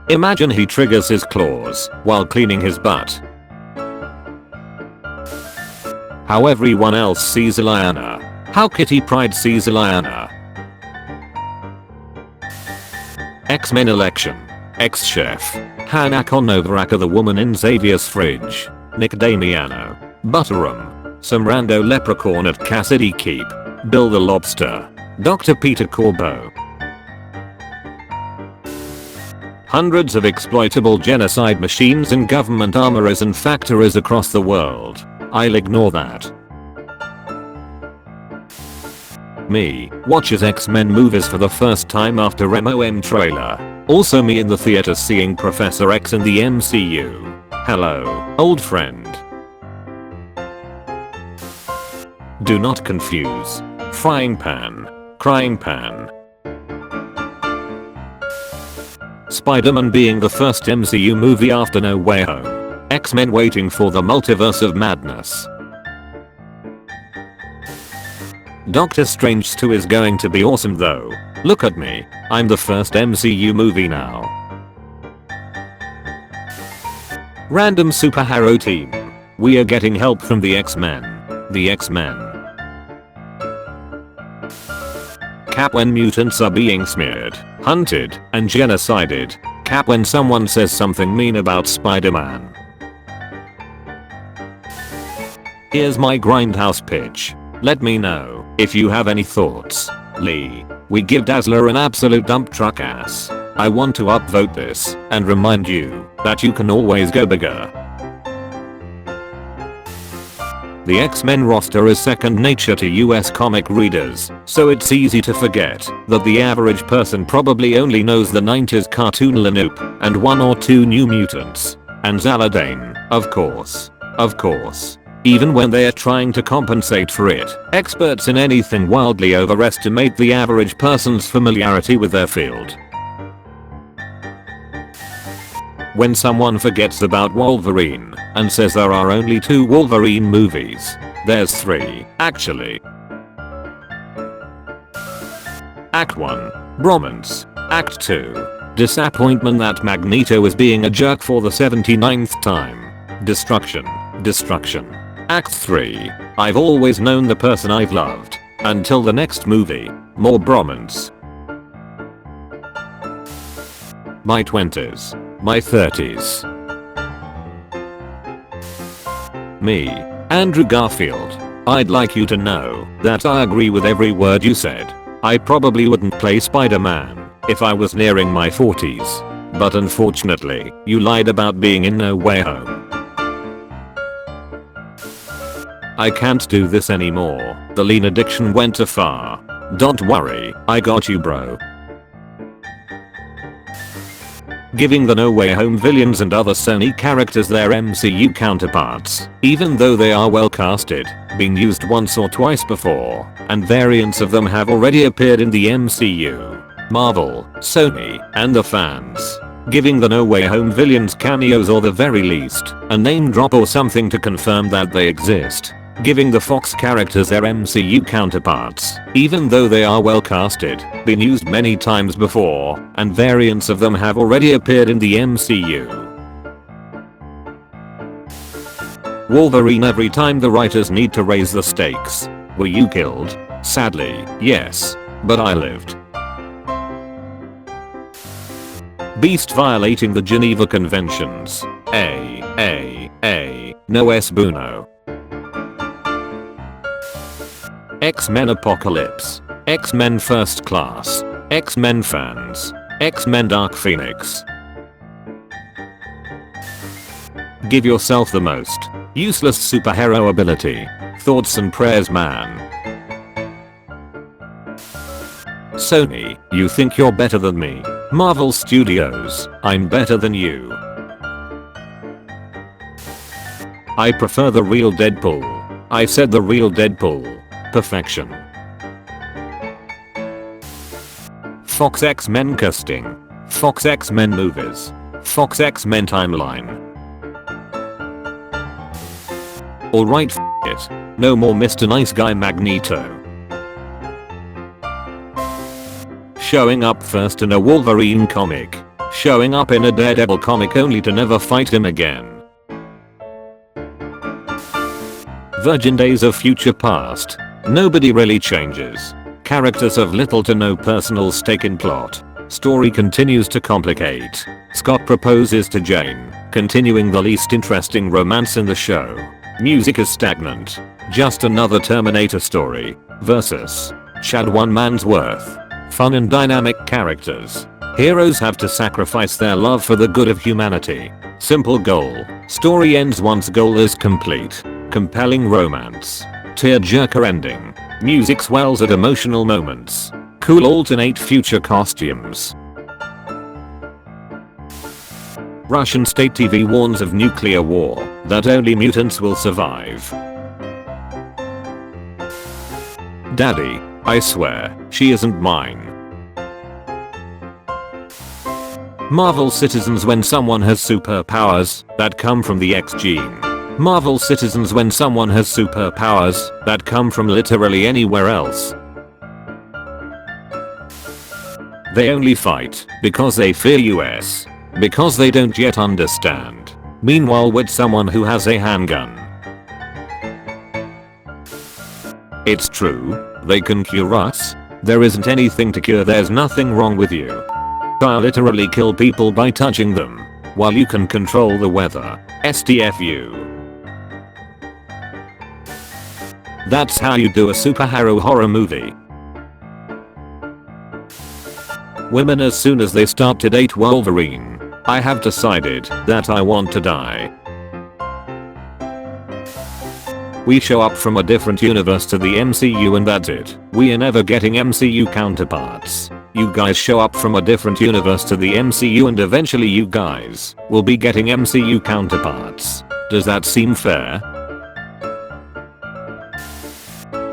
Imagine he triggers his claws while cleaning his butt. How everyone else sees Ileana. How Kitty Pryde sees Ileana. X-Men election. Ex-chef. Hanako Novaraka, the woman in Xavier's fridge. Nick Damiano. Butterum. Some rando leprechaun at Cassidy Keep. Bill the Lobster. Dr. Peter Corbeau. Hundreds of exploitable genocide machines and government armories and factories across the world. I'll ignore that. Me watches X-Men movies for the first time after MOM trailer. Also me in the theater seeing Professor X in the MCU. Hello, old friend. Do not confuse frying pan, crying pan. Spider-Man being the first MCU movie after No Way Home. X-Men waiting for the multiverse of madness. Doctor Strange 2 is going to be awesome though. Look at me, I'm the first MCU movie now. Random superhero team. We are getting help from the X-Men. The X-Men. Cap when mutants are being smeared, hunted, and genocided. Cap when someone says something mean about Spider-Man. Here's my grindhouse pitch. Let me know if you have any thoughts. Lee, we give Dazzler an absolute dump truck ass. I want to upvote this and remind you that you can always go bigger. The X-Men roster is second nature to US comic readers, so it's easy to forget that the average person probably only knows the 90s cartoon Lanoop and one or two New Mutants. And Zaladane, of course. Of course. Even when they are trying to compensate for it, experts in anything wildly overestimate the average person's familiarity with their field. When someone forgets about Wolverine and says there are only 2 Wolverine movies, there's 3, actually. Act 1. Bromance. Act 2. Disappointment that Magneto is being a jerk for the 79th time. Destruction. Destruction. Act 3. I've always known the person I've loved. Until the next movie. More bromance. My 20s. My 30s. Me, Andrew Garfield. I'd like you to know that I agree with every word you said. I probably wouldn't play Spider-Man if I was nearing my 40s. But unfortunately, you lied about being in No Way Home. I can't do this anymore. The lean addiction went too far. Don't worry, I got you, bro. Giving the No Way Home villains and other Sony characters their MCU counterparts, even though they are well casted, been used once or twice before, and variants of them have already appeared in the MCU. Marvel, Sony, and the fans. Giving the No Way Home villains cameos or the very least, a name drop or something to confirm that they exist. Giving the Fox characters their MCU counterparts, even though they are well casted, been used many times before, and variants of them have already appeared in the MCU. Wolverine every time the writers need to raise the stakes. Were you killed? Sadly, yes. But I lived. Beast violating the Geneva Conventions. No es bueno. X-Men Apocalypse. X-Men First Class. X-Men Fans. X-Men Dark Phoenix. Give yourself the most useless superhero ability. Thoughts and prayers, man. Sony, you think you're better than me. Marvel Studios, I'm better than you. I prefer the real Deadpool. I said the real Deadpool. Perfection. Fox X-Men casting. Fox X-Men movies. Fox X-Men timeline. Alright, it. No more Mr. Nice Guy Magneto. Showing up first in a Wolverine comic. showing up in a Daredevil comic only to never fight him again. Virgin Days of Future Past. Nobody really changes. Characters have little to no personal stake in plot. Story continues to complicate. Scott proposes to Jane, continuing the least interesting romance in the show. Music is stagnant. Just another Terminator story. Versus Chad one man's worth. Fun and dynamic characters. Heroes have to sacrifice their love for the good of humanity. Simple goal. Story ends once goal is complete. Compelling romance. Tearjerker ending. Music swells at emotional moments. Cool alternate future costumes. Russian state TV warns of nuclear war, that only mutants will survive. Daddy, I swear, she isn't mine. Marvel citizens when someone has superpowers that come from the X gene. Marvel citizens when someone has superpowers that come from literally anywhere else. They only fight because they fear US. Because they don't yet understand. Meanwhile with someone who has a handgun. It's true, they can cure us. There isn't anything to cure, there's nothing wrong with you. I literally kill people by touching them. While you can control the weather. STFU. That's how you do a superhero horror movie. Women as soon as they start to date Wolverine. I have decided that I want to die. We show up from a different universe to the MCU and that's it. We are never getting MCU counterparts. You guys show up from a different universe to the MCU and eventually you guys will be getting MCU counterparts. Does that seem fair?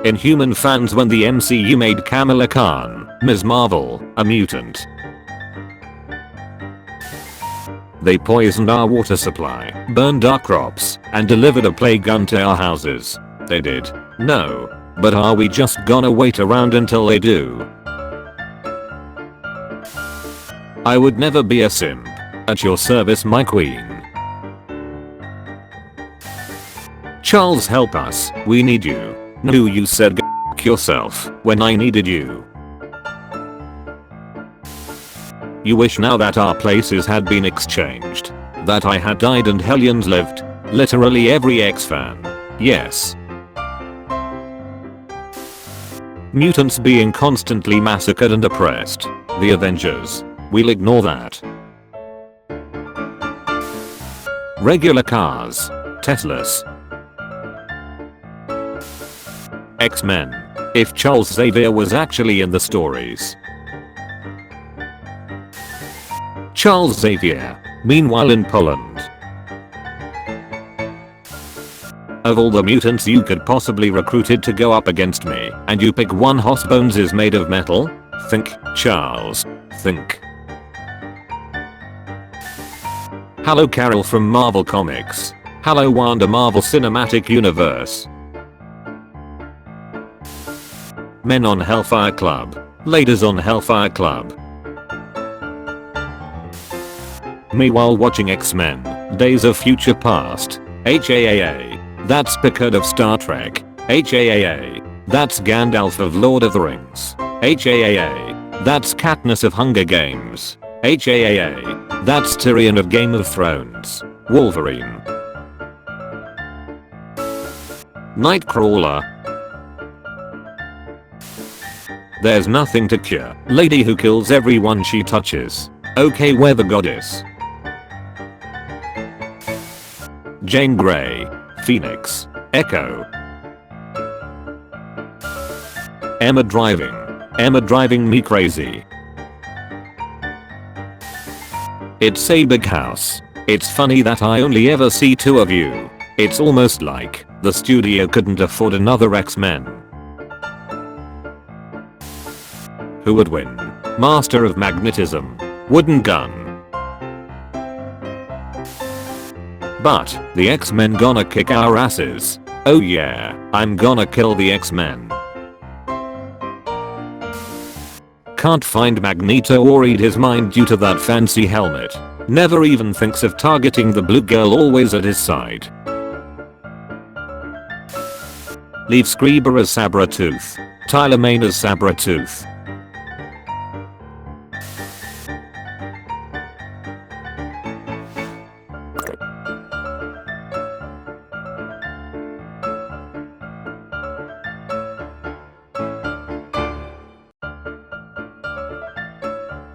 Inhuman fans when the MCU made Kamala Khan, Ms. Marvel, a mutant. They poisoned our water supply, burned our crops, and delivered a plague gun to our houses. They did. No. But are we just gonna wait around until they do? I would never be a simp. At your service, my queen. Charles, help us. We need you. No, you said go f*** yourself when I needed you. You wish now that our places had been exchanged. That I had died and Hellions lived. Literally every X-fan. Yes. Mutants being constantly massacred and oppressed. The Avengers. We'll ignore that. Regular cars. Teslas. X-Men. If Charles Xavier was actually in the stories. Charles Xavier. Meanwhile in Poland. Of all the mutants you could possibly recruited to go up against me, and you pick one whose bones is made of metal? Think, Charles. Think. Hello Carol from Marvel Comics. Hello Wanda Marvel Cinematic Universe. Men on Hellfire Club. Ladies on Hellfire Club. Me while watching X-Men, Days of Future Past. HAAA. That's Picard of Star Trek. HAAA. That's Gandalf of Lord of the Rings. HAAA. That's Katniss of Hunger Games. HAAA. That's Tyrion of Game of Thrones. Wolverine. Nightcrawler. There's nothing to cure. Lady who kills everyone she touches. Okay, we're the goddess. Jane Grey. Phoenix. Echo. Emma driving. Emma driving me crazy. It's a big house. It's funny that I only ever see two of you. It's almost like the studio couldn't afford another X-Men. Who would win? Master of Magnetism. Wooden gun. But the X-Men gonna kick our asses. Oh yeah, I'm gonna kill the X-Men. Can't find Magneto or read his mind due to that fancy helmet. Never even thinks of targeting the blue girl always at his side. Leave Screeber as Sabretooth. Tyler Mane as Sabretooth.